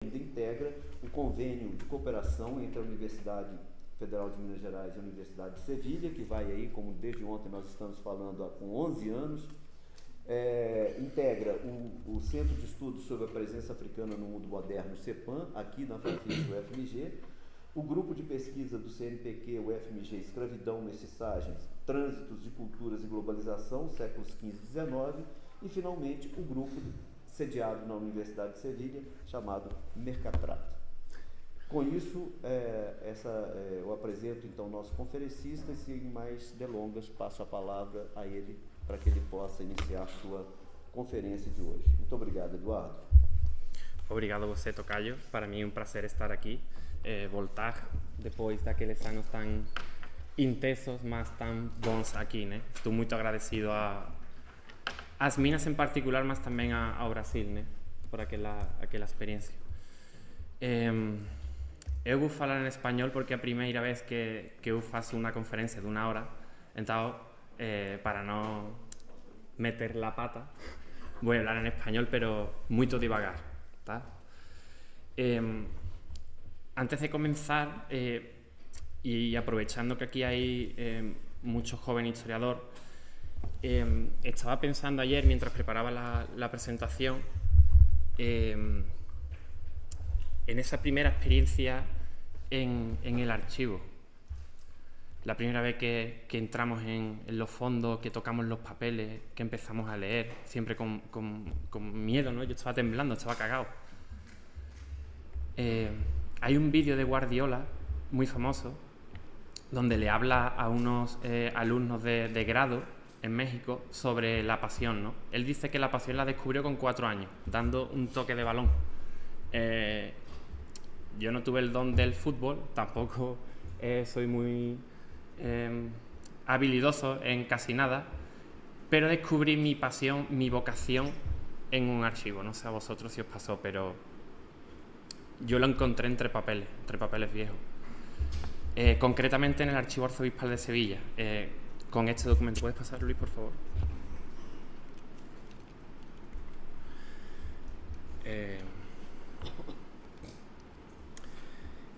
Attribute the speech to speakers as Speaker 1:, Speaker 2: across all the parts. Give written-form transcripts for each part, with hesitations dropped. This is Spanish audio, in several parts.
Speaker 1: integra o convênio de cooperação entre a Universidade Federal de Minas Gerais e a Universidade de Sevilha, que vai aí, como desde ontem nós estamos falando, com 11 anos, integra o Centro de Estudos sobre a Presença Africana no Mundo Moderno, CEPAM, aqui na Francisco UFMG, o grupo de pesquisa do CNPq, UFMG, Escravidão, Mestiçagens, Trânsitos de Culturas e Globalização, séculos XV e XIX, e finalmente o grupo sediado na Universidade de Sevilha, chamado Mercatrato. Com isso, eu apresento então o nosso conferencista e, sem mais delongas, passo a palavra a ele para que ele possa iniciar a sua conferência de hoje. Muito obrigado, Eduardo.
Speaker 2: Obrigado a você, Tocayo. Para mim é um prazer estar aqui, voltar depois daqueles anos tão intensos, mas tão bons aqui, né? Estou muito agradecido às Minas em particular, mas também ao Brasil, né? Por aquela experiência. Eu vou falar em espanhol porque é a primeira vez que eu faço uma conferência de uma hora, então, para no meter la pata, voy a hablar en español, pero muy devagar, ¿tá? Antes de comenzar, y aprovechando que aquí hay mucho joven historiador, estaba pensando ayer, mientras preparaba la presentación, en esa primera experiencia en el archivo. La primera vez que entramos en los fondos, que tocamos los papeles, que empezamos a leer, siempre con miedo, ¿no? Yo estaba temblando, estaba cagado. Hay un vídeo de Guardiola, muy famoso, donde le habla a unos alumnos de grado en México sobre la pasión, ¿no? Él dice que la pasión la descubrió con 4 años, dando un toque de balón. Yo no tuve el don del fútbol, tampoco soy muy habilidoso en casi nada, pero descubrí mi pasión, mi vocación en un archivo. No sé a vosotros si os pasó, pero yo lo encontré entre papeles viejos. Concretamente en el Archivo Arzobispal de Sevilla, con este documento. ¿Puedes pasar, Luis, por favor?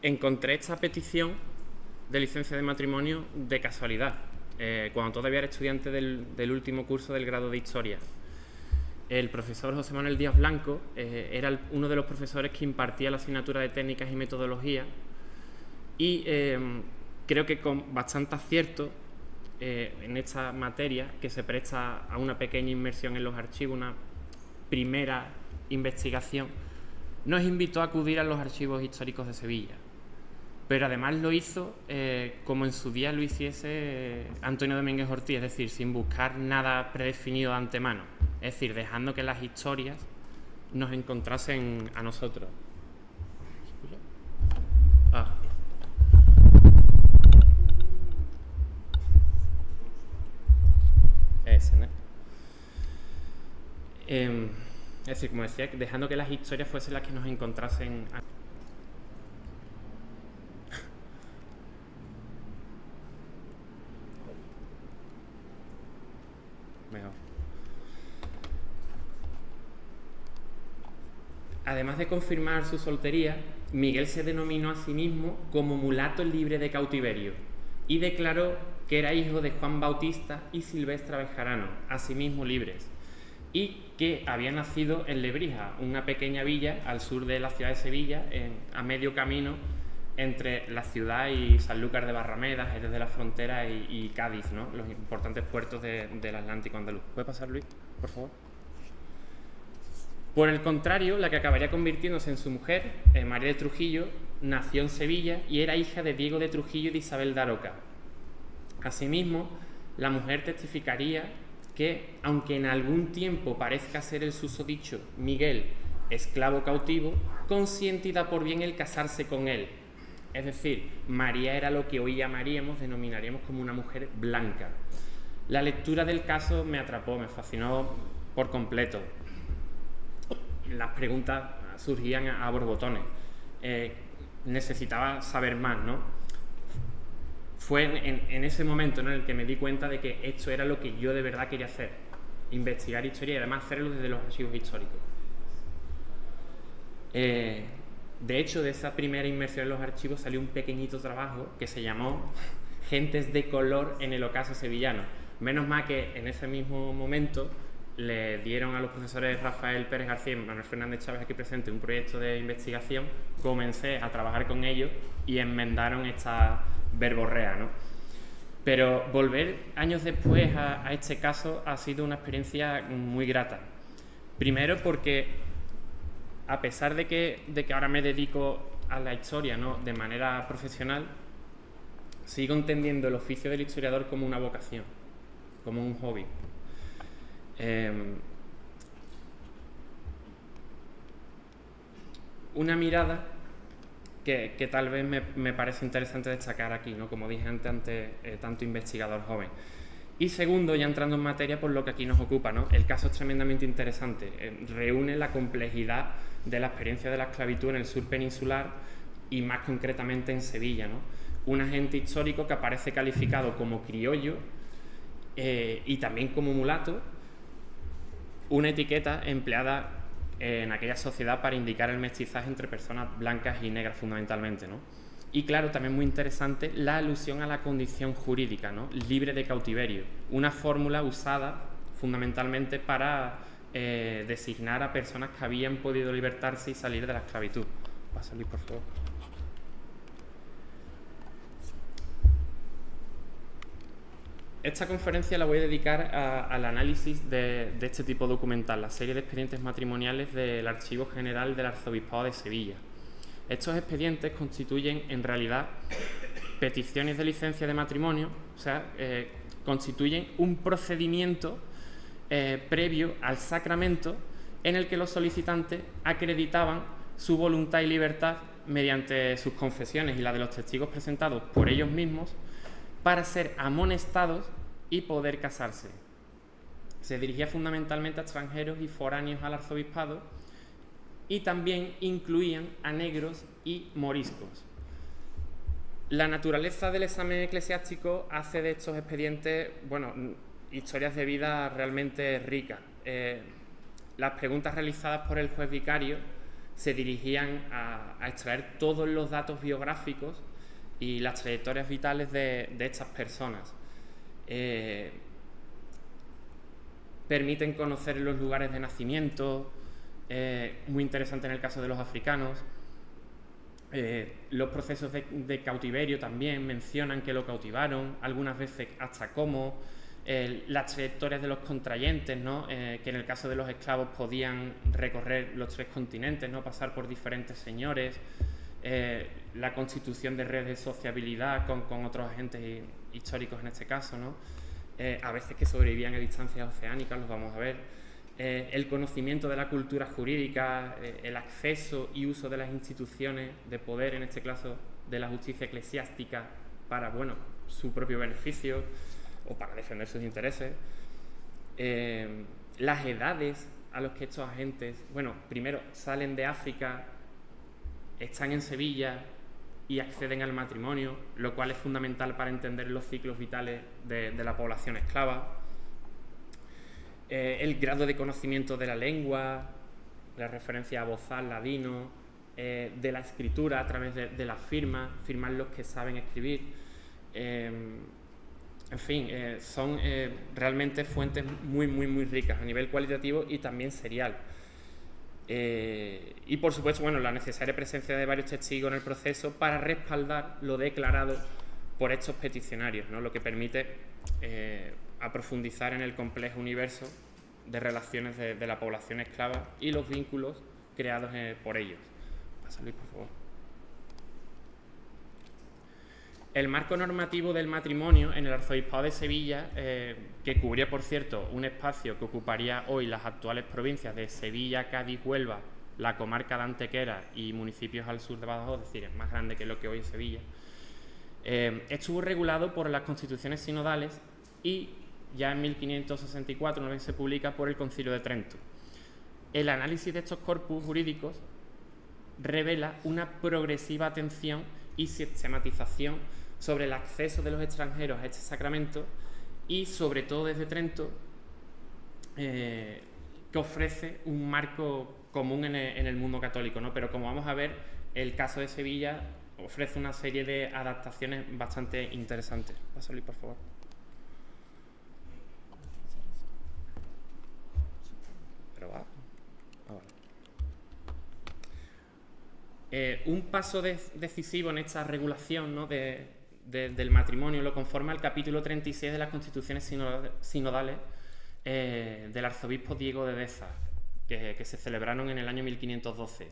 Speaker 2: Encontré esta petición de licencia de matrimonio de casualidad, cuando todavía era estudiante del último curso del grado de Historia. El profesor José Manuel Díaz Blanco era uno de los profesores que impartía la asignatura de técnicas y metodología, y creo que con bastante acierto en esta materia, que se presta a una pequeña inmersión en los archivos, una primera investigación, nos invitó a acudir a los archivos históricos de Sevilla. Pero además lo hizo como en su día lo hiciese Antonio Domínguez Ortiz, es decir, sin buscar nada predefinido de antemano, es decir, dejando que las historias nos encontrasen a nosotros. Ese, ¿no? Es decir, como decía, dejando que las historias fuesen las que nos encontrasen a... Mejor. Además de confirmar su soltería, Miguel se denominó a sí mismo como mulato libre de cautiverio y declaró que era hijo de Juan Bautista y Silvestra Bejarano, asimismo libres, y que había nacido en Lebrija, una pequeña villa al sur de la ciudad de Sevilla, a medio camino entre la ciudad y Sanlúcar de Barrameda, desde la frontera, y Cádiz, ¿no? Los importantes puertos del Atlántico andaluz. ¿Puede pasar, Luis, por favor? Por el contrario, la que acabaría convirtiéndose en su mujer, María de Trujillo, nació en Sevilla y era hija de Diego de Trujillo y de Isabel de Aroca. Asimismo, la mujer testificaría que, aunque en algún tiempo parezca ser el susodicho Miguel esclavo cautivo, consiente y da por bien el casarse con él. Es decir, María era lo que hoy denominaríamos como una mujer blanca. La lectura del caso me atrapó, me fascinó por completo. Las preguntas surgían a borbotones. Necesitaba saber más, ¿no? Fue en ese momento, ¿no?, en el que me di cuenta de que esto era lo que yo de verdad quería hacer. Investigar historia y además hacerlo desde los archivos históricos. De hecho, de esa primera inmersión en los archivos salió un pequeñito trabajo que se llamó Gentes de color en el ocaso sevillano. Menos mal que en ese mismo momento le dieron a los profesores Rafael Pérez García y Manuel Fernández Chávez aquí presente un proyecto de investigación. Comencé a trabajar con ellos y enmendaron esta verborrea, ¿no? Pero volver años después a este caso ha sido una experiencia muy grata. Primero porque, a pesar de que ahora me dedico a la historia, ¿no?, de manera profesional, sigo entendiendo el oficio del historiador como una vocación, como un hobby. Una mirada que tal vez me parece interesante destacar aquí, ¿no?, como dije antes, tanto investigador joven. Y segundo, ya entrando en materia, por lo que aquí nos ocupa, ¿no?, el caso es tremendamente interesante. Reúne la complejidad de la experiencia de la esclavitud en el sur peninsular y más concretamente en Sevilla, ¿no? Un agente histórico que aparece calificado como criollo y también como mulato, una etiqueta empleada en aquella sociedad para indicar el mestizaje entre personas blancas y negras fundamentalmente, ¿no? Y claro, también muy interesante la alusión a la condición jurídica, ¿no?, libre de cautiverio, una fórmula usada fundamentalmente para designar a personas que habían podido libertarse y salir de la esclavitud. Pasa, Luis, por favor. Esta conferencia la voy a dedicar al análisis de este tipo documental, la serie de expedientes matrimoniales del Archivo General del Arzobispado de Sevilla. Estos expedientes constituyen, en realidad, peticiones de licencia de matrimonio, o sea, constituyen un procedimiento previo al sacramento en el que los solicitantes acreditaban su voluntad y libertad mediante sus confesiones y la de los testigos presentados por ellos mismos para ser amonestados y poder casarse. Se dirigía fundamentalmente a extranjeros y foráneos al arzobispado y también incluían a negros y moriscos. La naturaleza del examen eclesiástico hace de estos expedientes, bueno, historias de vida realmente ricas. Las preguntas realizadas por el juez vicario se dirigían a extraer todos los datos biográficos y las trayectorias vitales de estas personas. Permiten conocer los lugares de nacimiento, muy interesante en el caso de los africanos. Los procesos de cautiverio también mencionan que lo cautivaron, algunas veces hasta cómo. Las trayectorias de los contrayentes, ¿no?, que en el caso de los esclavos podían recorrer los 3 continentes, ¿no?, pasar por diferentes señores. La constitución de redes de sociabilidad con otros agentes históricos en este caso, ¿no? A veces que sobrevivían a distancias oceánicas, los vamos a ver. El conocimiento de la cultura jurídica, el acceso y uso de las instituciones de poder, en este caso de la justicia eclesiástica, para, bueno, su propio beneficio o para defender sus intereses. Las edades a los que estos agentes, bueno, primero salen de África, están en Sevilla y acceden al matrimonio, lo cual es fundamental para entender los ciclos vitales de la población esclava. El grado de conocimiento de la lengua, la referencia a bozal, ladino, de la escritura a través de las firmas, firmar los que saben escribir. En fin, son realmente fuentes muy ricas a nivel cualitativo y también serial. Y por supuesto, bueno, la necesaria presencia de varios testigos en el proceso para respaldar lo declarado por estos peticionarios, ¿no?, lo que permite a profundizar en el complejo universo de relaciones de la población esclava y los vínculos creados por ellos. Pasa, Luis, por favor. El marco normativo del matrimonio en el Arzobispado de Sevilla, que cubría, por cierto, un espacio que ocuparía hoy las actuales provincias de Sevilla, Cádiz, Huelva, la comarca de Antequera y municipios al sur de Badajoz, es decir, es más grande que lo que hoy es Sevilla, estuvo regulado por las constituciones sinodales y ya en 1564 una vez se publica por el Concilio de Trento. El análisis de estos corpus jurídicos revela una progresiva atención y sistematización sobre el acceso de los extranjeros a este sacramento y, sobre todo desde Trento, que ofrece un marco común en el mundo católico, ¿no? Pero como vamos a ver, el caso de Sevilla ofrece una serie de adaptaciones bastante interesantes. Pasa, Luis, por favor. Pero va. Un paso decisivo en esta regulación, ¿no?, del matrimonio lo conforma el capítulo 36 de las Constituciones sinodales del arzobispo Diego de Deza, que se celebraron en el año 1512.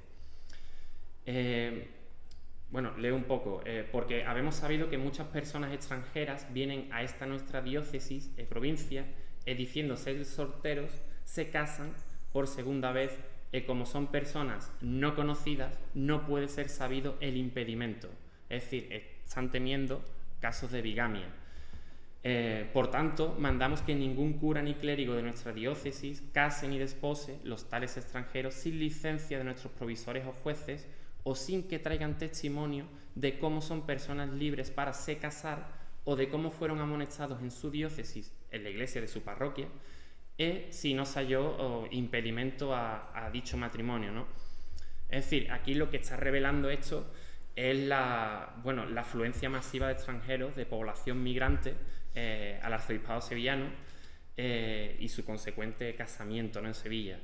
Speaker 2: Bueno, leo un poco, porque habemos sabido que muchas personas extranjeras vienen a esta nuestra diócesis, provincia, diciendo ser solteros, se casan por segunda vez, como son personas no conocidas, no puede ser sabido el impedimento. Es decir, están temiendo casos de bigamia. Por tanto, mandamos que ningún cura ni clérigo de nuestra diócesis case ni despose los tales extranjeros sin licencia de nuestros provisores o jueces, o sin que traigan testimonio de cómo son personas libres para se casar o de cómo fueron amonestados en su diócesis, en la iglesia de su parroquia, si no se halló impedimento a dicho matrimonio, ¿no? Es decir, aquí lo que está revelando esto es la afluencia masiva de extranjeros, de población migrante al arzobispado sevillano y su consecuente casamiento, ¿no?, en Sevilla.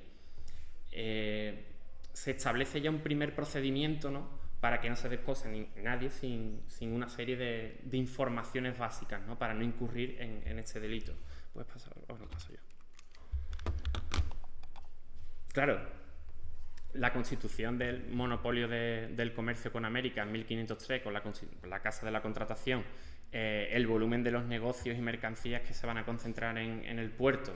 Speaker 2: Se establece ya un primer procedimiento, ¿no?, para que no se despose nadie sin una serie de informaciones básicas, ¿no?, para no incurrir en este delito. ¿Puedes pasar? No, paso yo. Claro, la constitución del monopolio del comercio con América en 1503, con la Casa de la Contratación, el volumen de los negocios y mercancías que se van a concentrar en el puerto,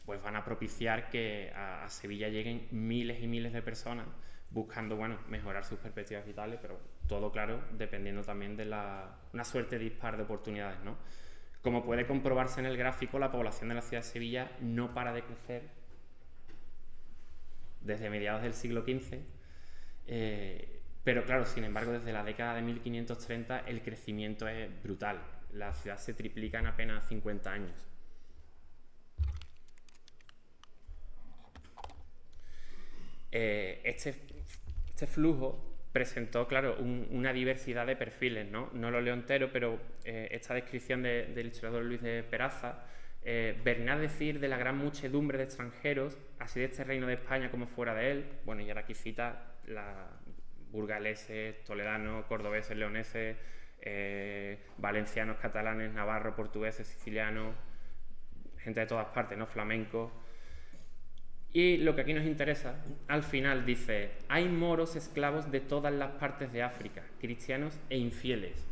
Speaker 2: pues van a propiciar que a Sevilla lleguen miles y miles de personas buscando, bueno, mejorar sus perspectivas vitales, pero todo, claro, dependiendo también de una suerte dispar de oportunidades, ¿no? Como puede comprobarse en el gráfico, la población de la ciudad de Sevilla no para de crecer desde mediados del siglo XV, pero claro, sin embargo, desde la década de 1530 el crecimiento es brutal. La ciudad se triplica en apenas 50 años. Este flujo presentó, claro, una diversidad de perfiles, ¿no? No lo leo entero, pero esta descripción del historiador Luis de Peraza venía a decir de la gran muchedumbre de extranjeros, así de este reino de España como fuera de él. Bueno, y ahora aquí cita burgaleses, toledanos, cordobeses, leoneses, valencianos, catalanes, navarros, portugueses, sicilianos, gente de todas partes, ¿no?, flamencos. Y lo que aquí nos interesa, al final dice: hay moros esclavos de todas las partes de África, cristianos e infieles.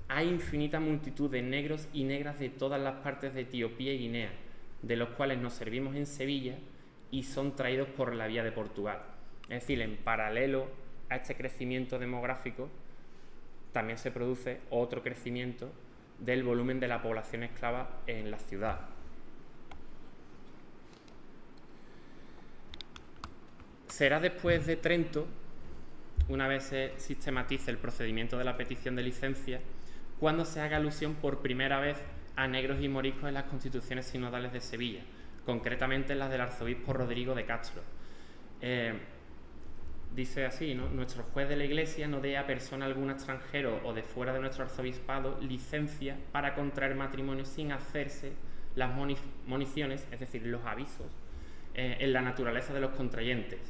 Speaker 2: Hay infinita multitud de negros y negras de todas las partes de Etiopía y Guinea, de los cuales nos servimos en Sevilla y son traídos por la vía de Portugal. Es decir, en paralelo a este crecimiento demográfico, también se produce otro crecimiento del volumen de la población esclava en la ciudad. Será después de Trento, una vez se sistematice el procedimiento de la petición de licencia, cuando se haga alusión por primera vez a negros y moriscos en las constituciones sinodales de Sevilla, concretamente en las del arzobispo Rodrigo de Castro. Dice así, ¿no? Nuestro juez de la Iglesia no dé a persona alguna extranjero o de fuera de nuestro arzobispado licencia para contraer matrimonio sin hacerse las moniciones, es decir, los avisos, en la naturaleza de los contrayentes.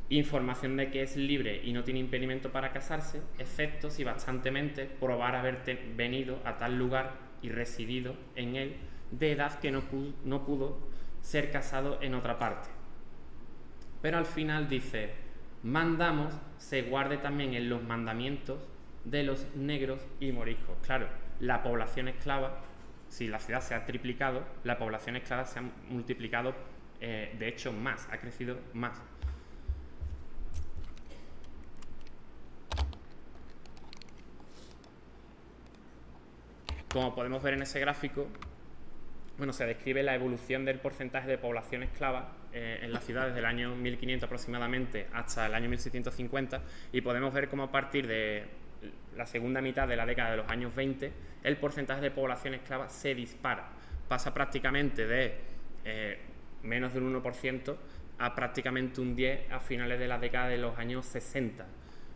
Speaker 2: Información de que es libre y no tiene impedimento para casarse, excepto si bastantemente probar haber venido a tal lugar y residido en él de edad que no pudo ser casado en otra parte. Pero al final dice: mandamos se guarde también en los mandamientos de los negros y moriscos. Claro, la población esclava, si la ciudad se ha triplicado, la población esclava se ha multiplicado, de hecho más, ha crecido más. Como podemos ver en ese gráfico, bueno, se describe la evolución del porcentaje de población esclava en la ciudad desde el año 1500 aproximadamente hasta el año 1650, y podemos ver cómo a partir de la segunda mitad de la década de los años 20 el porcentaje de población esclava se dispara, pasa prácticamente de menos del 1% a prácticamente un 10% a finales de la década de los años 60.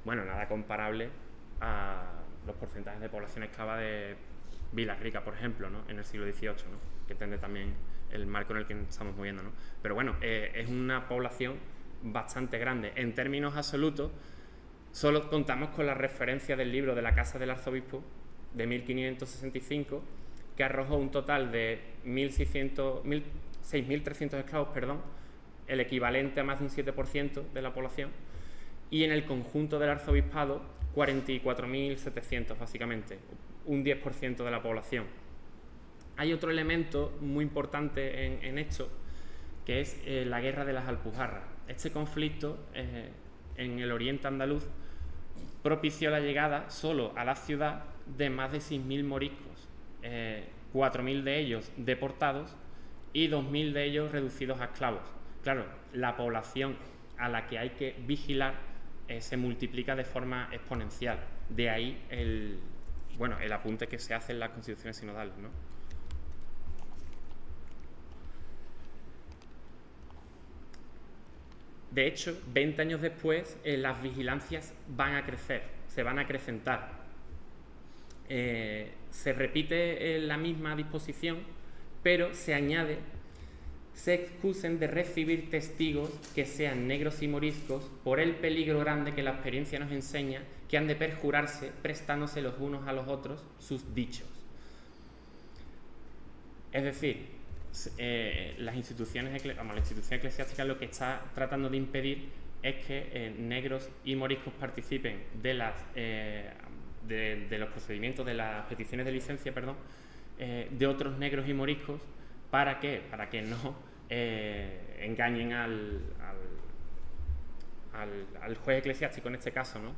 Speaker 2: bueno, nada comparable a los porcentajes de población esclava de Villarrica, por ejemplo, ¿no? En el siglo XVIII, ¿no? Que entiende también el marco en el que nos estamos moviendo, ¿no? Pero bueno, es una población bastante grande. En términos absolutos, solo contamos con la referencia del libro de la Casa del Arzobispo de 1565, que arrojó un total de 6.300 esclavos, perdón, el equivalente a más de un 7% de la población, y en el conjunto del arzobispado 44.700, básicamente, un 10% de la población. Hay otro elemento muy importante en esto, que es la guerra de las Alpujarras. Este conflicto en el oriente andaluz propició la llegada solo a la ciudad de más de 6.000 moriscos, 4.000 de ellos deportados y 2.000 de ellos reducidos a esclavos. Claro, la población a la que hay que vigilar se multiplica de forma exponencial. De ahí el apunte que se hace en las constituciones sinodales, ¿no? De hecho, 20 años después, las vigilancias van a crecer, se van a acrecentar. Se repite la misma disposición, pero se añade: se excusen de recibir testigos que sean negros y moriscos por el peligro grande que la experiencia nos enseña, que han de perjurarse prestándose los unos a los otros sus dichos. Es decir, la institución eclesiástica lo que está tratando de impedir es que negros y moriscos participen de los procedimientos, de las peticiones de licencia, de otros negros y moriscos. ¿Para qué? Para que no engañen al juez eclesiástico en este caso, ¿no?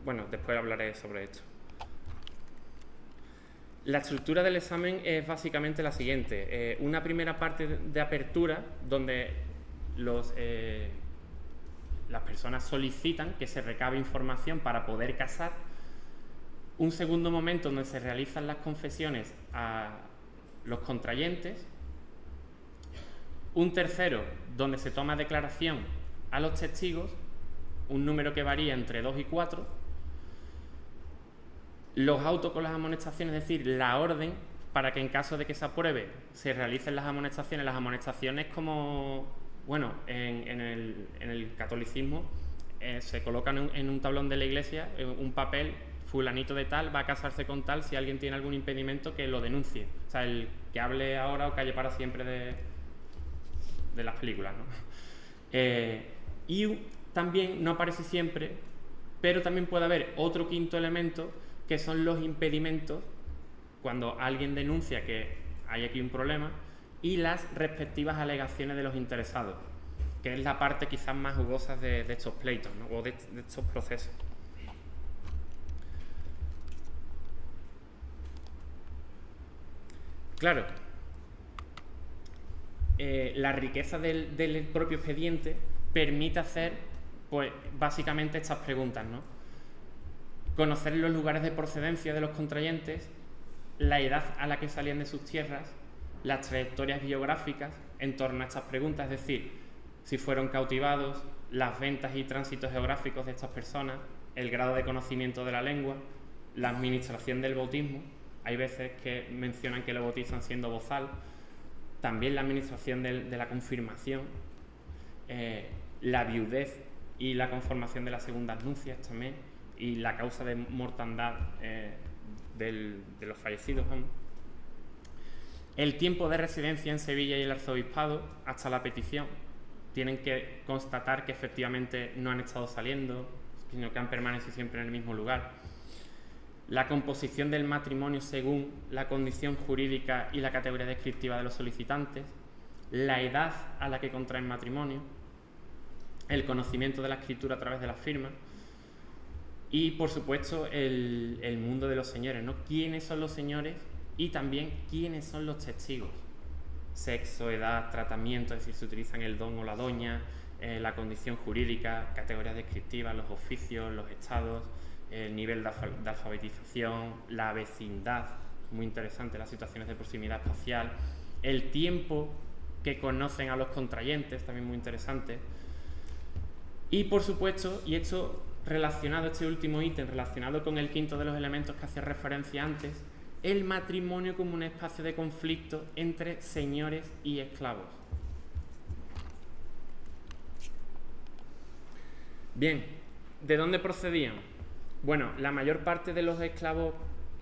Speaker 2: Bueno, después hablaré sobre esto. La estructura del examen es básicamente la siguiente. Una primera parte de apertura donde las personas solicitan que se recabe información para poder casar. Un segundo momento donde se realizan las confesiones a los contrayentes. Un tercero donde se toma declaración a los testigos, un número que varía entre 2 y 4. Los autos con las amonestaciones, es decir, la orden para que en caso de que se apruebe se realicen las amonestaciones. Las amonestaciones, como, bueno, en el catolicismo se colocan en un tablón de la iglesia un papel: fulanito de tal va a casarse con tal, si alguien tiene algún impedimento que lo denuncie. O sea, el que hable ahora o calle para siempre de las películas, ¿no? Y también, no aparece siempre, pero también puede haber otro quinto elemento, que son los impedimentos, cuando alguien denuncia que hay aquí un problema, y las respectivas alegaciones de los interesados, que es la parte quizás más jugosa de estos pleitos, ¿no? O de estos procesos. Claro, la riqueza del propio expediente permite hacer, pues, básicamente estas preguntas, ¿no? Conocer los lugares de procedencia de los contrayentes, la edad a la que salían de sus tierras, las trayectorias biográficas en torno a estas preguntas, es decir, si fueron cautivados, las ventas y tránsitos geográficos de estas personas, el grado de conocimiento de la lengua, la administración del bautismo. Hay veces que mencionan que lo bautizan siendo bozal. También la administración de la confirmación, la viudez y la conformación de las segundas nupcias también, y la causa de mortandad de los fallecidos, vamos. El tiempo de residencia en Sevilla y el arzobispado hasta la petición. Tienen que constatar que efectivamente no han estado saliendo, sino que han permanecido siempre en el mismo lugar. La composición del matrimonio según la condición jurídica y la categoría descriptiva de los solicitantes. La edad a la que contraen matrimonio. El conocimiento de la escritura a través de las firmas. Y, por supuesto, el mundo de los señores, ¿no? ¿Quiénes son los señores? Y también, ¿quiénes son los testigos? Sexo, edad, tratamiento, es decir, se utilizan el don o la doña, la condición jurídica, categorías descriptivas, los oficios, los estados, el nivel de alfabetización, la vecindad, muy interesante, las situaciones de proximidad espacial, el tiempo que conocen a los contrayentes, también muy interesante. Y por supuesto, y esto relacionado, este último ítem, relacionado con el quinto de los elementos que hacía referencia antes, el matrimonio como un espacio de conflicto entre señores y esclavos. Bien, ¿de dónde procedían? Bueno, la mayor parte de los esclavos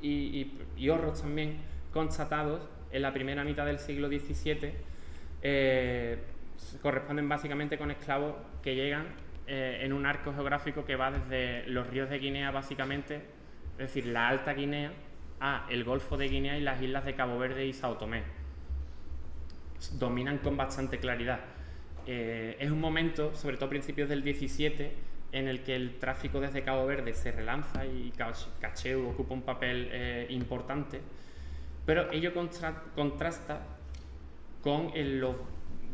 Speaker 2: y horros también constatados en la primera mitad del siglo XVII corresponden básicamente con esclavos que llegan en un arco geográfico que va desde los ríos de Guinea básicamente, es decir, la Alta Guinea, a el Golfo de Guinea y las islas de Cabo Verde y Sao Tomé. Dominan con bastante claridad. Es un momento, sobre todo a principios del 17, en el que el tráfico desde Cabo Verde se relanza y Cacheu ocupa un papel importante, pero ello contrasta con los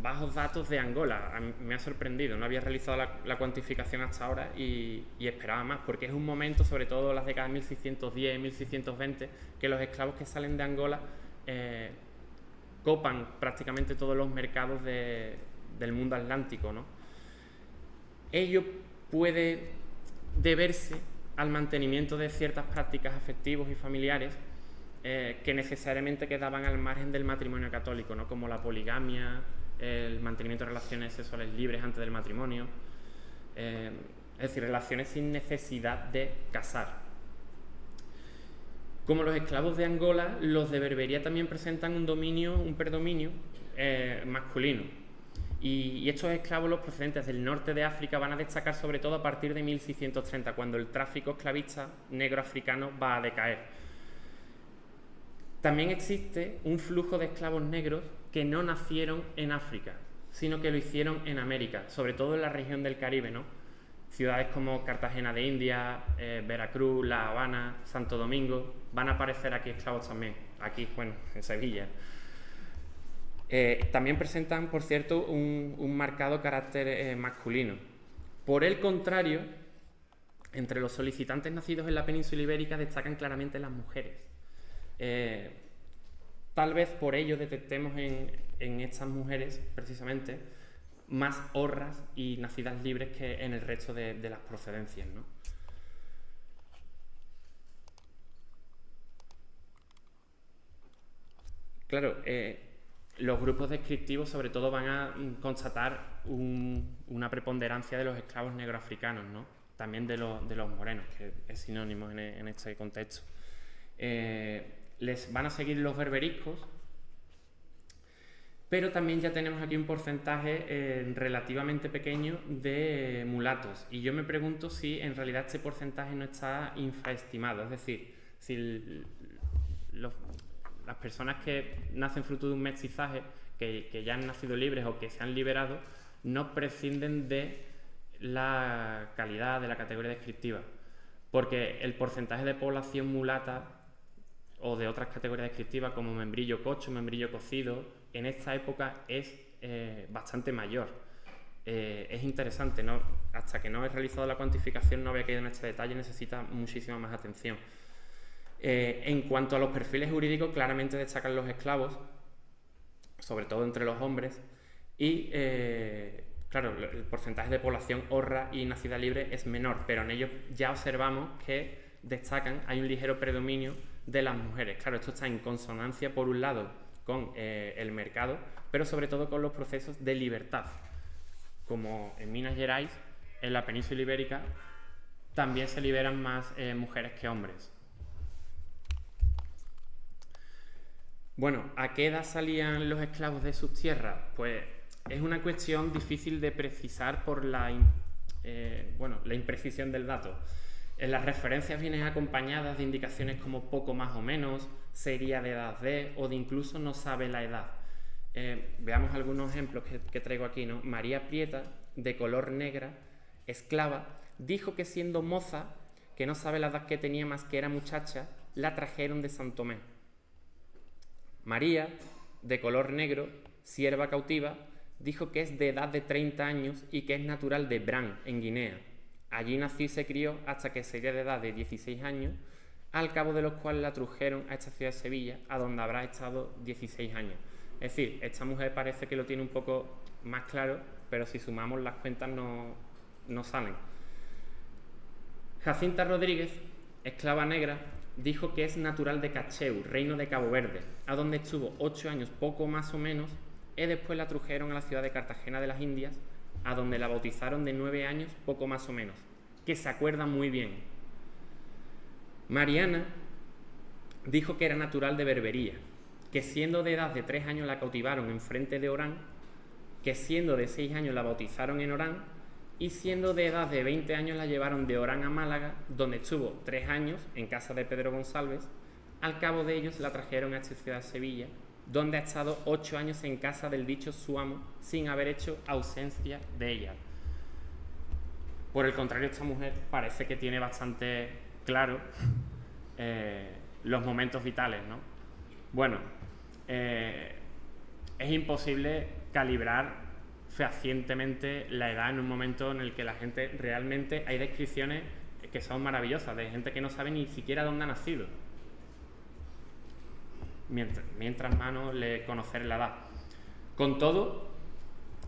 Speaker 2: bajos datos de Angola. Me ha sorprendido, no había realizado la cuantificación hasta ahora y esperaba más, porque es un momento, sobre todo en las décadas de 1610, 1620, que los esclavos que salen de Angola copan prácticamente todos los mercados del mundo atlántico, ¿no? Ello puede deberse al mantenimiento de ciertas prácticas afectivos y familiares que necesariamente quedaban al margen del matrimonio católico, ¿no? Como la poligamia, el mantenimiento de relaciones sexuales libres antes del matrimonio, es decir, relaciones sin necesidad de casar. Como los esclavos de Angola, los de Berbería también presentan un predominio masculino. Y estos esclavos, los procedentes del norte de África, van a destacar sobre todo a partir de 1630, cuando el tráfico esclavista negro africano va a decaer. También existe un flujo de esclavos negros que no nacieron en África, sino que lo hicieron en América, sobre todo en la región del Caribe, ¿no? Ciudades como Cartagena de India, Veracruz, La Habana, Santo Domingo, van a aparecer aquí esclavos también, aquí, bueno, en Sevilla. También presentan, por cierto, un marcado carácter masculino. Por el contrario, entre los solicitantes nacidos en la península ibérica destacan claramente las mujeres. Tal vez por ello detectemos en estas mujeres, precisamente, más horras y nacidas libres que en el resto de las procedencias, ¿no? Claro, los grupos descriptivos sobre todo van a constatar una preponderancia de los esclavos negroafricanos, ¿no? También de los morenos, que es sinónimo en este contexto. Les van a seguir los berberiscos, pero también ya tenemos aquí un porcentaje relativamente pequeño de mulatos, y yo me pregunto si en realidad este porcentaje no está infraestimado, es decir, si las personas que nacen fruto de un mestizaje, que ya han nacido libres o que se han liberado, no prescinden de la calidad de la categoría descriptiva, porque el porcentaje de población mulata o de otras categorías descriptivas como membrillo cocho, membrillo cocido, en esta época es bastante mayor. Es interesante, ¿no? Hasta que no he realizado la cuantificación no había caído en este detalle, necesita muchísima más atención. En cuanto a los perfiles jurídicos, claramente destacan los esclavos, sobre todo entre los hombres, y claro, el porcentaje de población horra y nacida libre es menor, pero en ellos ya observamos que destacan, hay un ligero predominio de las mujeres. Claro, esto está en consonancia por un lado con el mercado, pero sobre todo con los procesos de libertad, como en Minas Gerais, en la península ibérica, también se liberan más mujeres que hombres. Bueno, ¿a qué edad salían los esclavos de sus tierras? Pues es una cuestión difícil de precisar por la imprecisión del dato. En las referencias vienen acompañadas de indicaciones como poco más o menos, sería de edad de, o de incluso no sabe la edad. Veamos algunos ejemplos que traigo aquí, ¿no? María Prieta, de color negra, esclava, dijo que siendo moza, que no sabe la edad que tenía más que era muchacha, la trajeron de San Tomé. María, de color negro, sierva cautiva, dijo que es de edad de 30 años y que es natural de Bran, en Guinea. Allí nació y se crió hasta que sería de edad de 16 años, al cabo de los cuales la trajeron a esta ciudad de Sevilla, a donde habrá estado 16 años. Es decir, esta mujer parece que lo tiene un poco más claro, pero si sumamos las cuentas no no salen. Jacinta Rodríguez, esclava negra, dijo que es natural de Cacheu, reino de Cabo Verde, a donde estuvo 8 años poco más o menos, y después la trujeron a la ciudad de Cartagena de las Indias, a donde la bautizaron de 9 años poco más o menos, que se acuerda muy bien. Mariana dijo que era natural de Berbería, que siendo de edad de 3 años la cautivaron en frente de Orán, que siendo de 6 años la bautizaron en Orán, y siendo de edad de 20 años la llevaron de Orán a Málaga, donde estuvo 3 años en casa de Pedro González. Al cabo de ellos la trajeron a esta ciudad de Sevilla, donde ha estado 8 años en casa del dicho su amo, sin haber hecho ausencia de ella. Por el contrario, esta mujer parece que tiene bastante claro los momentos vitales, ¿no? Bueno, es imposible calibrar fehacientemente la edad en un momento en el que la gente realmente... Hay descripciones que son maravillosas, de gente que no sabe ni siquiera dónde ha nacido, mientras más no le conocer la edad. Con todo,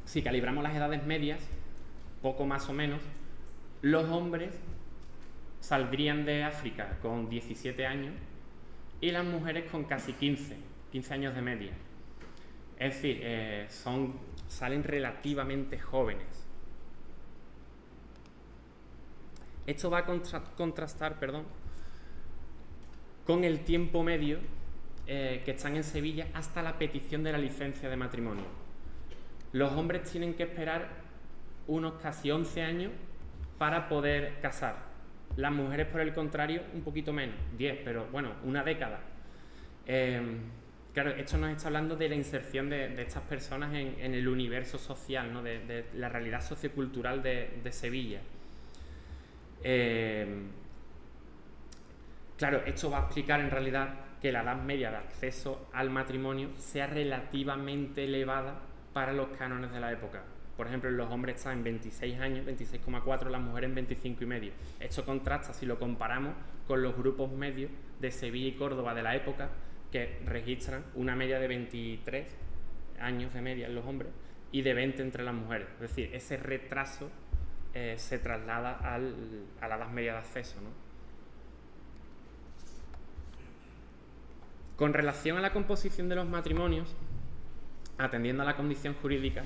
Speaker 2: si calibramos las edades medias, poco más o menos, los hombres saldrían de África con 17 años y las mujeres con casi 15 años de media. Es decir, salen relativamente jóvenes. Esto va a contrastar con el tiempo medio que están en Sevilla hasta la petición de la licencia de matrimonio. Los hombres tienen que esperar unos casi 11 años para poder casar. Las mujeres, por el contrario, un poquito menos, 10, pero bueno, una década. Claro, esto nos está hablando de la inserción de estas personas en el universo social, ¿no? de la realidad sociocultural de Sevilla. Claro, esto va a explicar en realidad que la edad media de acceso al matrimonio sea relativamente elevada para los cánones de la época. Por ejemplo, los hombres están en 26 años, 26,4, las mujeres en 25,5. Esto contrasta si lo comparamos con los grupos medios de Sevilla y Córdoba de la época, que registran una media de 23 años de media en los hombres y de 20 entre las mujeres. Es decir, ese retraso se traslada a la edad media de acceso, ¿no? Con relación a la composición de los matrimonios, atendiendo a la condición jurídica,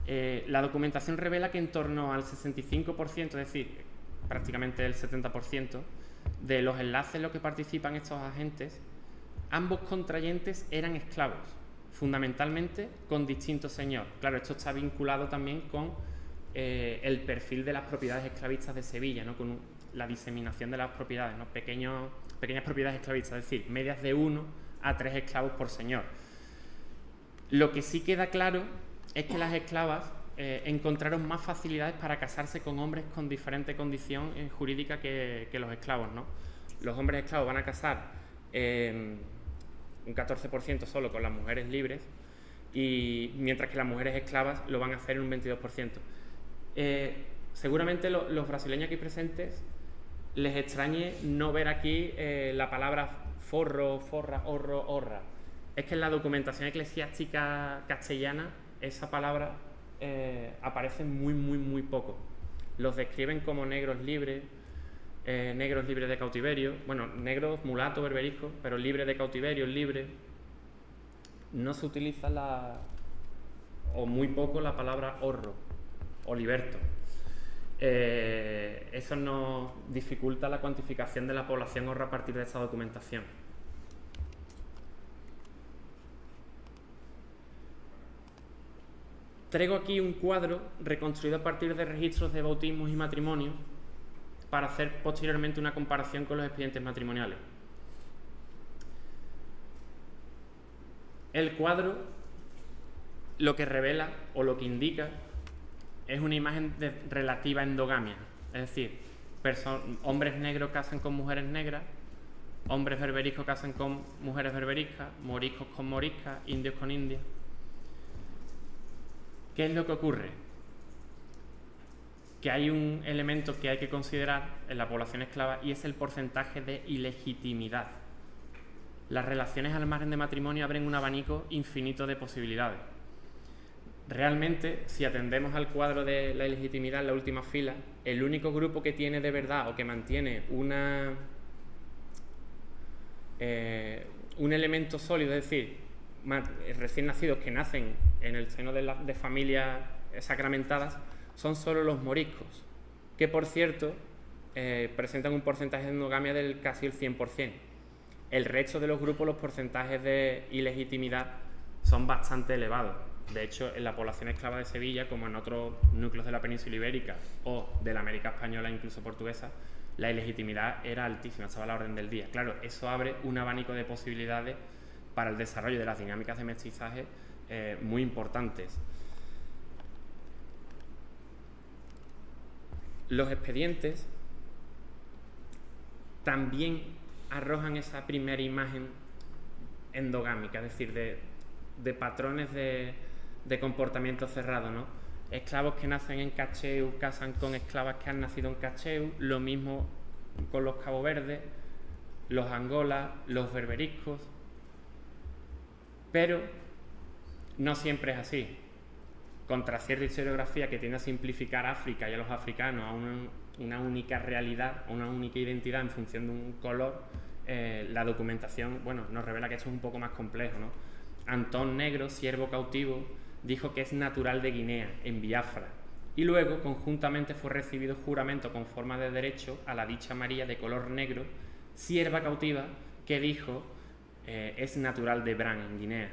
Speaker 2: la documentación revela que en torno al 65%, es decir, prácticamente el 70% de los enlaces en los que participan estos agentes, ambos contrayentes eran esclavos, fundamentalmente con distinto señor. Claro, esto está vinculado también con el perfil de las propiedades esclavistas de Sevilla, ¿no? Con la diseminación de las propiedades, ¿no? Pequeñas propiedades esclavistas, es decir, medias de 1 a 3 esclavos por señor. Lo que sí queda claro es que las esclavas encontraron más facilidades para casarse con hombres con diferente condición jurídica que los esclavos, ¿no? Los hombres esclavos van a casar un 14% solo con las mujeres libres, y mientras que las mujeres esclavas lo van a hacer en un 22%. Seguramente los brasileños aquí presentes les extrañe no ver aquí la palabra forro, forra, horro, horra. Es que en la documentación eclesiástica castellana esa palabra aparece muy poco. Los describen como negros libres de cautiverio, bueno, negros, mulatos, berberiscos, pero libres de cautiverio, libres. No se utiliza o muy poco la palabra horro o liberto. Eso nos dificulta la cuantificación de la población horra a partir de esta documentación. Traigo aquí un cuadro reconstruido a partir de registros de bautismos y matrimonios para hacer posteriormente una comparación con los expedientes matrimoniales. El cuadro lo que revela o lo que indica es una imagen de relativa endogamia, es decir, hombres negros casan con mujeres negras, hombres berberiscos casan con mujeres berberiscas, moriscos con moriscas, indios con indias. ¿Qué es lo que ocurre? Que hay un elemento que hay que considerar en la población esclava y es el porcentaje de ilegitimidad. Las relaciones al margen de matrimonio abren un abanico infinito de posibilidades. realmente, si atendemos al cuadro de la ilegitimidad en la última fila, el único grupo que tiene de verdad o que mantiene un elemento sólido, es decir, recién nacidos que nacen en el seno de familias sacramentadas, son solo los moriscos, que por cierto presentan un porcentaje de endogamia del casi el 100%. El resto de los grupos, los porcentajes de ilegitimidad son bastante elevados. De hecho, en la población esclava de Sevilla, como en otros núcleos de la península ibérica o de la América española, incluso portuguesa, la ilegitimidad era altísima, estaba a la orden del día. Claro, eso abre un abanico de posibilidades para el desarrollo de las dinámicas de mestizaje muy importantes. Los expedientes también arrojan esa primera imagen endogámica, es decir, de patrones de comportamiento cerrado, ¿no? Esclavos que nacen en Cacheu casan con esclavas que han nacido en Cacheu, lo mismo con los Cabo Verdes, los Angolas, los berberiscos, pero no siempre es así. Contra cierta historiografía que tiende a simplificar África y a los africanos a una única realidad, a una única identidad en función de un color, la documentación, bueno, nos revela que esto es un poco más complejo, ¿no? Antón Negro, siervo cautivo, dijo que es natural de Guinea, en Biafra, y luego conjuntamente fue recibido juramento con forma de derecho a la dicha María de color negro, sierva cautiva, que dijo es natural de Bran, en Guinea.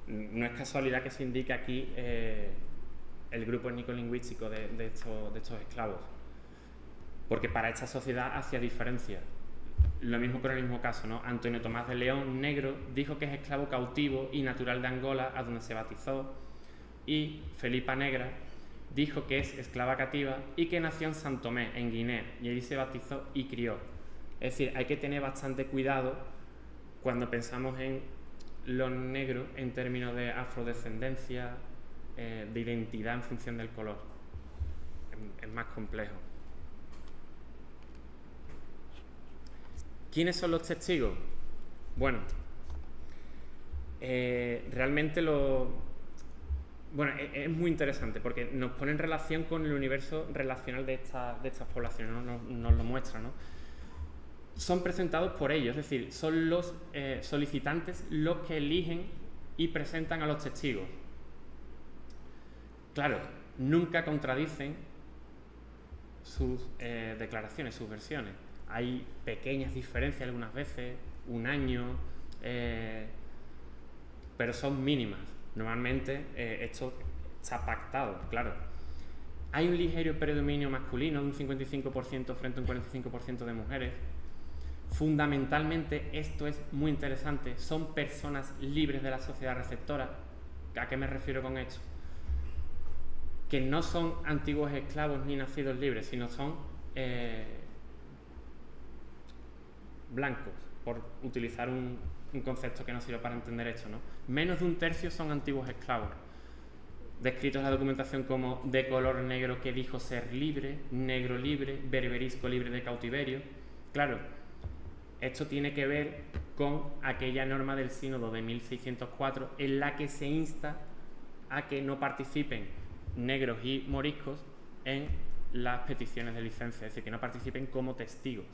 Speaker 2: No es casualidad que se indique aquí el grupo étnico-lingüístico de estos esclavos, porque para esta sociedad hacía diferencia. Lo mismo con el mismo caso, ¿no? Antonio Tomás de León, negro, dijo que es esclavo cautivo y natural de Angola, a donde se bautizó, y Felipa Negra dijo que es esclava cativa y que nació en San Tomé, en Guinea, y allí se bautizó y crió. Es decir, hay que tener bastante cuidado cuando pensamos en los negros en términos de afrodescendencia, de identidad en función del color. Es más complejo. ¿Quiénes son los testigos? Bueno, realmente bueno, es muy interesante porque nos pone en relación con el universo relacional de estas poblaciones, ¿no? Nos lo muestra, ¿no? Son presentados por ellos, es decir, son los solicitantes los que eligen y presentan a los testigos. Claro, nunca contradicen sus declaraciones, sus versiones. Hay pequeñas diferencias algunas veces, un año, pero son mínimas. Normalmente esto está pactado, claro. Hay un ligero predominio masculino de un 55% frente a un 45% de mujeres. Fundamentalmente, esto es muy interesante, son personas libres de la sociedad receptora. ¿A qué me refiero con esto? Que no son antiguos esclavos ni nacidos libres, sino son blancos, por utilizar un concepto que nos sirve para entender esto, ¿no? Menos de un tercio son antiguos esclavos, descritos en la documentación como de color negro que dijo ser libre, negro libre, berberisco libre de cautiverio. Claro, esto tiene que ver con aquella norma del sínodo de 1604 en la que se insta a que no participen negros y moriscos en las peticiones de licencia, es decir, que no participen como testigos.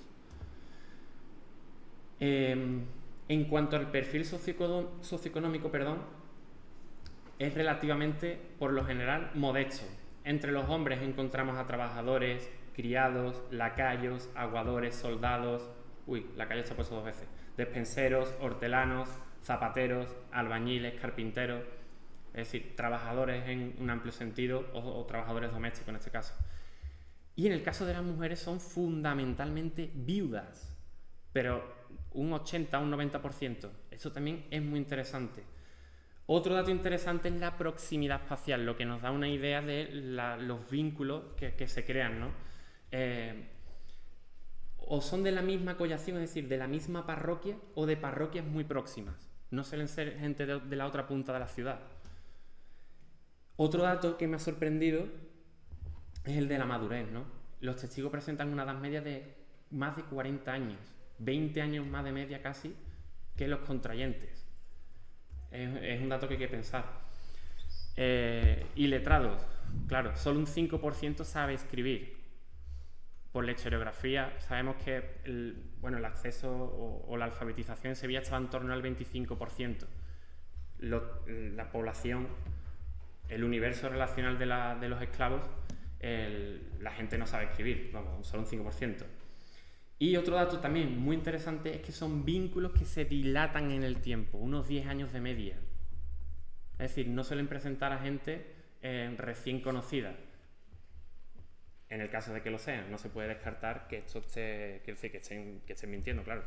Speaker 2: En cuanto al perfil socioeconómico, es relativamente, por lo general, modesto. Entre los hombres encontramos a trabajadores, criados, lacayos, aguadores, soldados, lacayo está puesto 2 veces, despenseros, hortelanos, zapateros, albañiles, carpinteros, es decir, trabajadores en un amplio sentido o trabajadores domésticos en este caso. Y en el caso de las mujeres son fundamentalmente viudas, pero un 80 o un 90%. Eso también es muy interesante. Otro dato interesante es la proximidad espacial, lo que nos da una idea de los vínculos que se crean, ¿no? O son de la misma collación, es decir, de la misma parroquia o de parroquias muy próximas. No suelen ser gente de la otra punta de la ciudad. Otro dato que me ha sorprendido es el de la madurez, ¿no? Los testigos presentan una edad media de más de 40 años, 20 años más de media casi que los contrayentes. Es un dato que hay que pensar. Iletrados, claro, solo un 5% sabe escribir. Por la historiografía sabemos que el acceso o la alfabetización en Sevilla estaba en torno al 25%. La población, el universo relacional de los esclavos, la gente no sabe escribir, vamos, solo un 5%. Y otro dato también muy interesante es que son vínculos que se dilatan en el tiempo, unos 10 años de media. Es decir, no suelen presentar a gente recién conocida. En el caso de que lo sean, no se puede descartar que esto esté, quiero decir, que estén mintiendo, claro.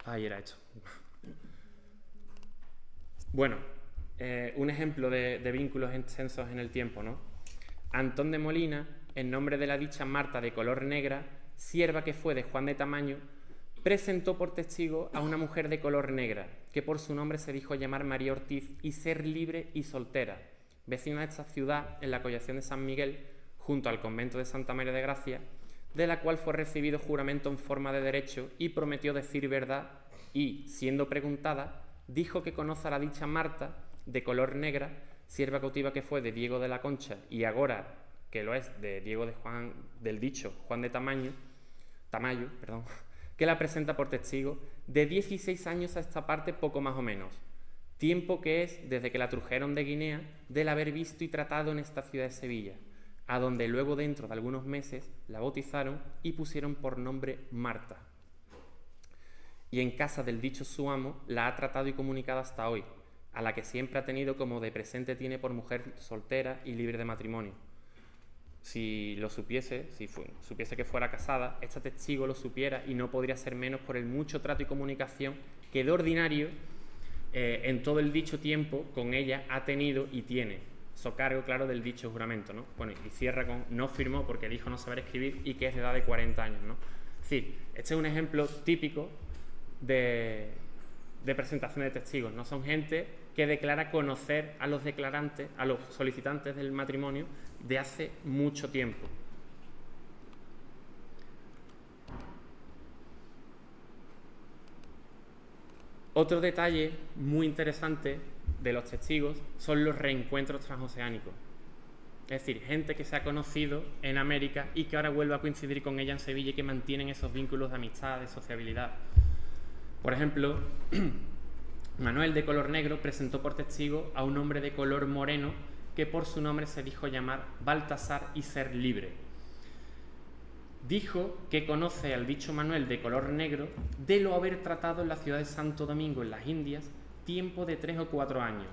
Speaker 2: Ahí era esto. Bueno, un ejemplo de vínculos extensos en el tiempo, ¿no? Antón de Molina, en nombre de la dicha Marta de color negra, sierva que fue de Juan de Tamaño, presentó por testigo a una mujer de color negra, que por su nombre se dijo llamar María Ortiz y ser libre y soltera, vecina de esta ciudad en la collación de San Miguel, junto al convento de Santa María de Gracia, de la cual fue recibido juramento en forma de derecho y prometió decir verdad y, siendo preguntada, dijo que conoce a la dicha Marta, de color negra, sierva cautiva que fue de Diego de la Concha y agora que lo es de Diego de Juan, del dicho Juan de Tamayo, que la presenta por testigo de 16 años a esta parte poco más o menos, tiempo que es desde que la trujeron de Guinea del haber visto y tratado en esta ciudad de Sevilla, a donde luego dentro de algunos meses la bautizaron y pusieron por nombre Marta. Y en casa del dicho su amo la ha tratado y comunicado hasta hoy, a la que siempre ha tenido como de presente tiene por mujer soltera y libre de matrimonio. Si lo supiese, supiese que fuera casada, esta testigo lo supiera y no podría ser menos por el mucho trato y comunicación que de ordinario en todo el dicho tiempo con ella ha tenido y tiene, socargo claro del dicho juramento, ¿no? Bueno, y cierra con no firmó porque dijo no saber escribir y que es de edad de 40 años, ¿no? Es decir, este es un ejemplo típico de presentación de testigos, ¿no? Son gente que declara conocer a los declarantes, a los solicitantes del matrimonio de hace mucho tiempo. Otro detalle muy interesante de los testigos son los reencuentros transoceánicos. Es decir, gente que se ha conocido en América y que ahora vuelve a coincidir con ella en Sevilla y que mantienen esos vínculos de amistad, de sociabilidad. Por ejemplo, Manuel de color negro presentó por testigo a un hombre de color moreno que por su nombre se dijo llamar Baltasar y ser libre. Dijo que conoce al dicho Manuel de color negro de lo haber tratado en la ciudad de Santo Domingo, en las Indias, tiempo de 3 o 4 años,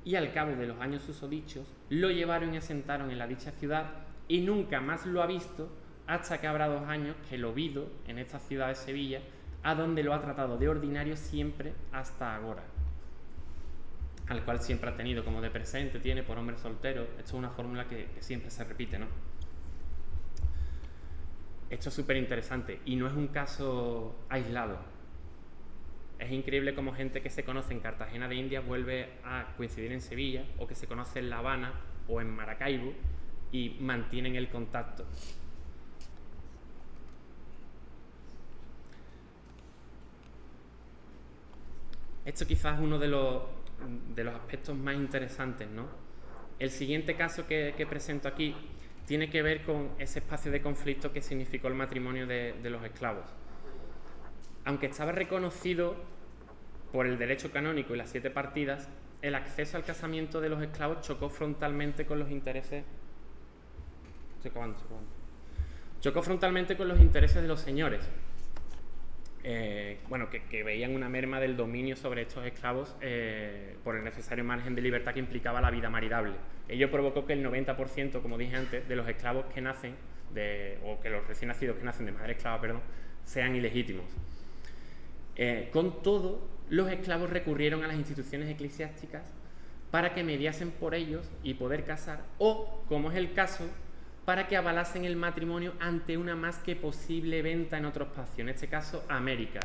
Speaker 2: y al cabo de los años susodichos lo llevaron y asentaron en la dicha ciudad y nunca más lo ha visto hasta que habrá 2 años que lo vido en esta ciudad de Sevilla, a donde lo ha tratado de ordinario siempre hasta ahora, al cual siempre ha tenido como de presente, tiene por hombre soltero. Esto es una fórmula que siempre se repite, ¿no? Esto es súper interesante y no es un caso aislado. Es increíble cómo gente que se conoce en Cartagena de Indias vuelve a coincidir en Sevilla, o que se conoce en La Habana o en Maracaibo y mantienen el contacto. Esto quizás es uno de los aspectos más interesantes, ¿no? El siguiente caso que presento aquí tiene que ver con ese espacio de conflicto que significó el matrimonio de los esclavos. Aunque estaba reconocido por el derecho canónico y las 7 partidas, el acceso al casamiento de los esclavos chocó frontalmente con los intereses... Chocó frontalmente con los intereses de los señores. Que veían una merma del dominio sobre estos esclavos por el necesario margen de libertad que implicaba la vida maridable. Ello provocó que el 90%, como dije antes, de los esclavos que nacen, o que los recién nacidos que nacen de madre esclava, sean ilegítimos. Con todo, los esclavos recurrieron a las instituciones eclesiásticas para que mediasen por ellos y poder casar, o, como es el caso, para que avalasen el matrimonio ante una más que posible venta en otro espacio, en este caso América.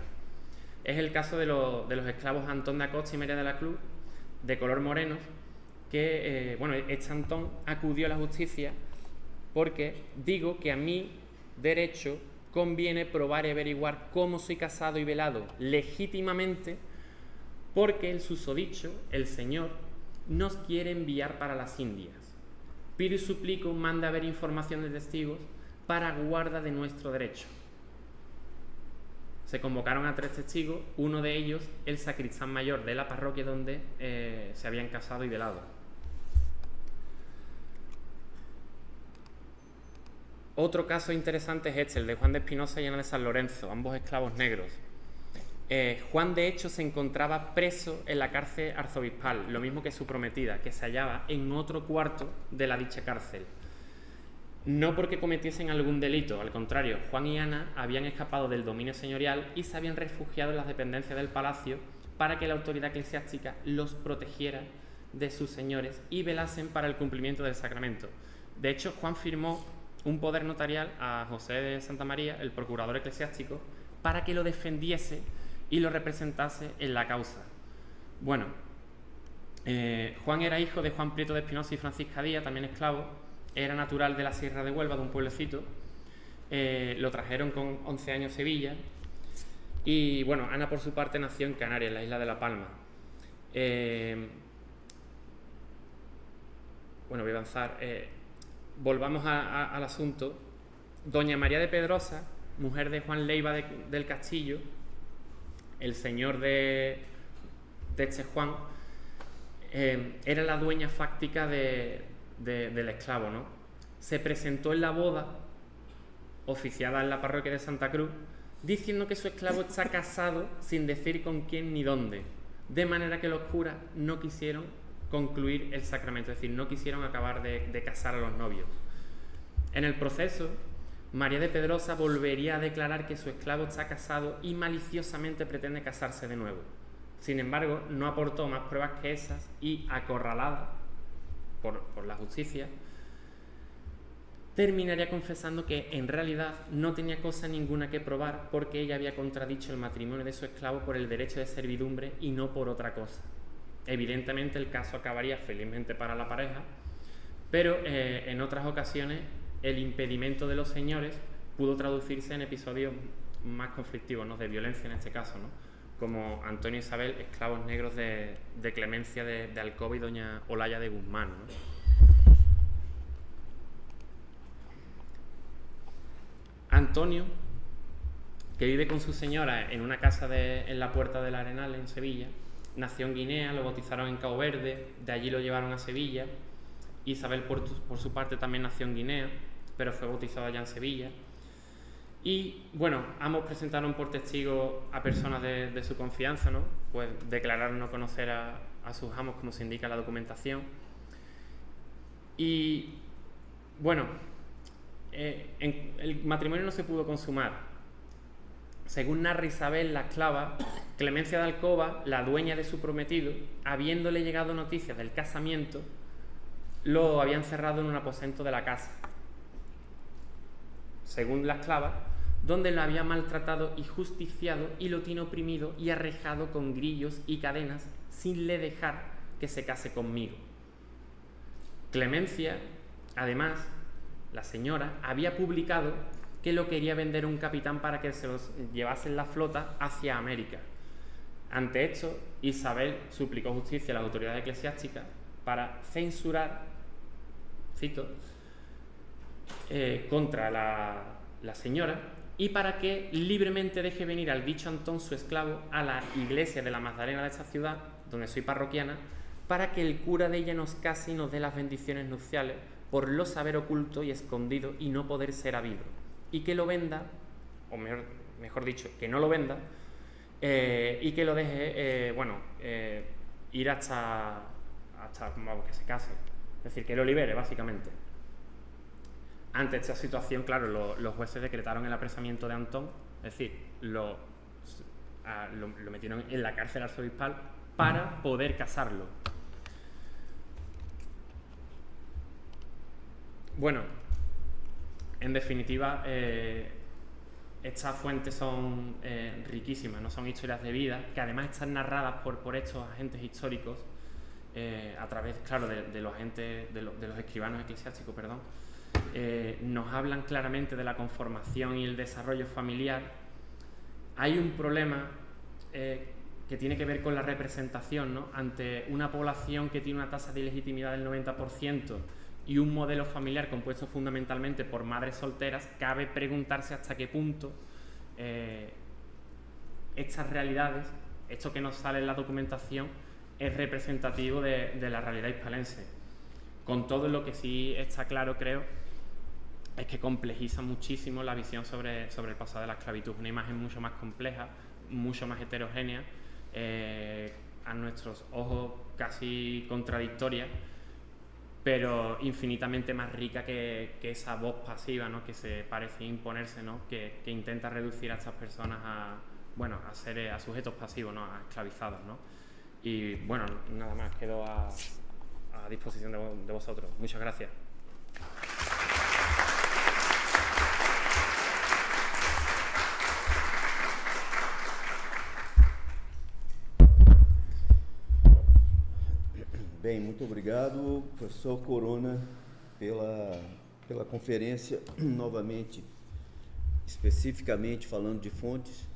Speaker 2: Es el caso de los esclavos Antón de Acosta y María de la Cruz, de color moreno, que, este Antón acudió a la justicia porque digo que a mi derecho conviene probar y averiguar cómo soy casado y velado legítimamente, porque el susodicho, el Señor, nos quiere enviar para las Indias. Pido y suplico, manda a ver información de testigos para guarda de nuestro derecho. Se convocaron a 3 testigos, uno de ellos el sacristán mayor de la parroquia donde se habían casado y velado. Otro caso interesante es este, el de Juan de Espinosa y Ana de San Lorenzo, ambos esclavos negros. Juan, de hecho, se encontraba preso en la cárcel arzobispal, lo mismo que su prometida, que se hallaba en otro cuarto de la dicha cárcel. No porque cometiesen algún delito, al contrario, Juan y Ana habían escapado del dominio señorial y se habían refugiado en las dependencias del palacio para que la autoridad eclesiástica los protegiera de sus señores y velasen para el cumplimiento del sacramento. De hecho, Juan firmó un poder notarial a José de Santa María, el procurador eclesiástico, para que lo defendiese y lo representase en la causa. Bueno, Juan era hijo de Juan Prieto de Espinosa y Francisca Díaz, también esclavo. Era natural de la Sierra de Huelva, de un pueblecito. Lo trajeron con 11 años a Sevilla. Y bueno, Ana por su parte nació en Canarias, en la isla de La Palma. Bueno, voy a avanzar. Volvamos al asunto. Doña María de Pedrosa, mujer de Juan Leiva del Castillo, el señor de este Juan, era la dueña fáctica del esclavo, ¿no? Se presentó en la boda oficiada en la parroquia de Santa Cruz diciendo que su esclavo está casado sin decir con quién ni dónde, de manera que los curas no quisieron concluir el sacramento, es decir, no quisieron acabar de casar a los novios. En el proceso, María de Pedrosa volvería a declarar que su esclavo está casado y maliciosamente pretende casarse de nuevo. Sin embargo, no aportó más pruebas que esas y, acorralada por la justicia, terminaría confesando que en realidad no tenía cosa ninguna que probar porque ella había contradicho el matrimonio de su esclavo por el derecho de servidumbre y no por otra cosa. Evidentemente el caso acabaría felizmente para la pareja, pero en otras ocasiones el impedimento de los señores pudo traducirse en episodios más conflictivos, ¿no? De violencia en este caso, ¿no? Como Antonio e Isabel, esclavos negros de Clemencia de Alcoba y doña Olaya de Guzmán, ¿no? Antonio, que vive con su señora en una casa en la Puerta del Arenal, en Sevilla, nació en Guinea, lo bautizaron en Cabo Verde, de allí lo llevaron a Sevilla. Isabel, por su parte, también nació en Guinea, pero fue bautizada allá en Sevilla. Y, bueno, ambos presentaron por testigos a personas de su confianza, ¿no? Pues declararon no conocer a sus amos, como se indica en la documentación. Y, bueno, el matrimonio no se pudo consumar. Según narra Isabel, la esclava, Clemencia de Alcoba, la dueña de su prometido, habiéndole llegado noticias del casamiento, lo había encerrado en un aposento de la casa, según la esclava, donde lo había maltratado y justiciado y lo tiene oprimido y arrejado con grillos y cadenas sin le dejar que se case conmigo. Clemencia, además, la señora, había publicado que lo quería vender a un capitán para que se los llevase en la flota hacia América. Ante esto, Isabel suplicó justicia a las autoridades eclesiásticas para censurar, cito, contra la señora y para que libremente deje venir al dicho Antón, su esclavo, a la iglesia de la Magdalena de esta ciudad, donde soy parroquiana, para que el cura de ella nos case y nos dé las bendiciones nupciales por lo saber oculto y escondido y no poder ser habido, y que lo venda, o mejor dicho, que no lo venda, y que lo deje, ir hasta vamos, que se case, es decir, que lo libere, básicamente. Ante esta situación, claro, los jueces decretaron el apresamiento de Antón, es decir, lo metieron en la cárcel arzobispal para poder casarlo. Bueno, en definitiva, estas fuentes son riquísimas, no son historias de vida, que además están narradas por estos agentes históricos a través, claro, de los agentes, de los escribanos eclesiásticos, perdón. nos hablan claramente de la conformación y el desarrollo familiar, hay un problema que tiene que ver con la representación, ¿no? Ante una población que tiene una tasa de ilegitimidad del 90% y un modelo familiar compuesto fundamentalmente por madres solteras, cabe preguntarse hasta qué punto estas realidades, esto que nos sale en la documentación, es representativo de la realidad hispalense. Con todo, lo que sí está claro, creo, es que complejiza muchísimo la visión sobre el pasado de la esclavitud. Una imagen mucho más compleja, mucho más heterogénea, a nuestros ojos casi contradictoria, pero infinitamente más rica que esa voz pasiva, ¿no? Que se parece imponerse, ¿no? Que intenta reducir a estas personas a ser a sujetos pasivos, ¿no? A esclavizados, ¿no? Y bueno, nada más, quedo a disposición de vosotros. Muchas gracias.
Speaker 1: Bem, muito obrigado, professor Corona, pela conferência, novamente, especificamente falando de fontes,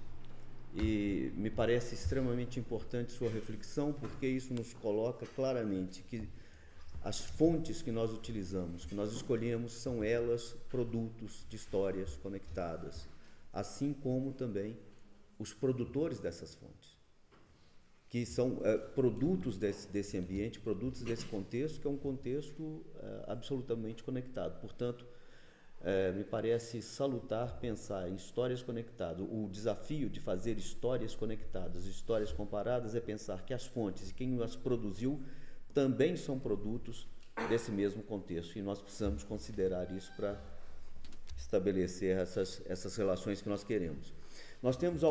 Speaker 1: e me parece extremamente importante sua reflexão, porque isso nos coloca claramente que as fontes que nós utilizamos, que nós escolhemos, são elas produtos de histórias conectadas, assim como também os produtores dessas fontes, que são produtos desse ambiente, produtos desse contexto, que é um contexto absolutamente conectado. Portanto, me parece salutar pensar em histórias conectadas. O desafio de fazer histórias conectadas, histórias comparadas, é pensar que as fontes e quem as produziu também são produtos desse mesmo contexto. E nós precisamos considerar isso para estabelecer essas relações que nós queremos. Nós temos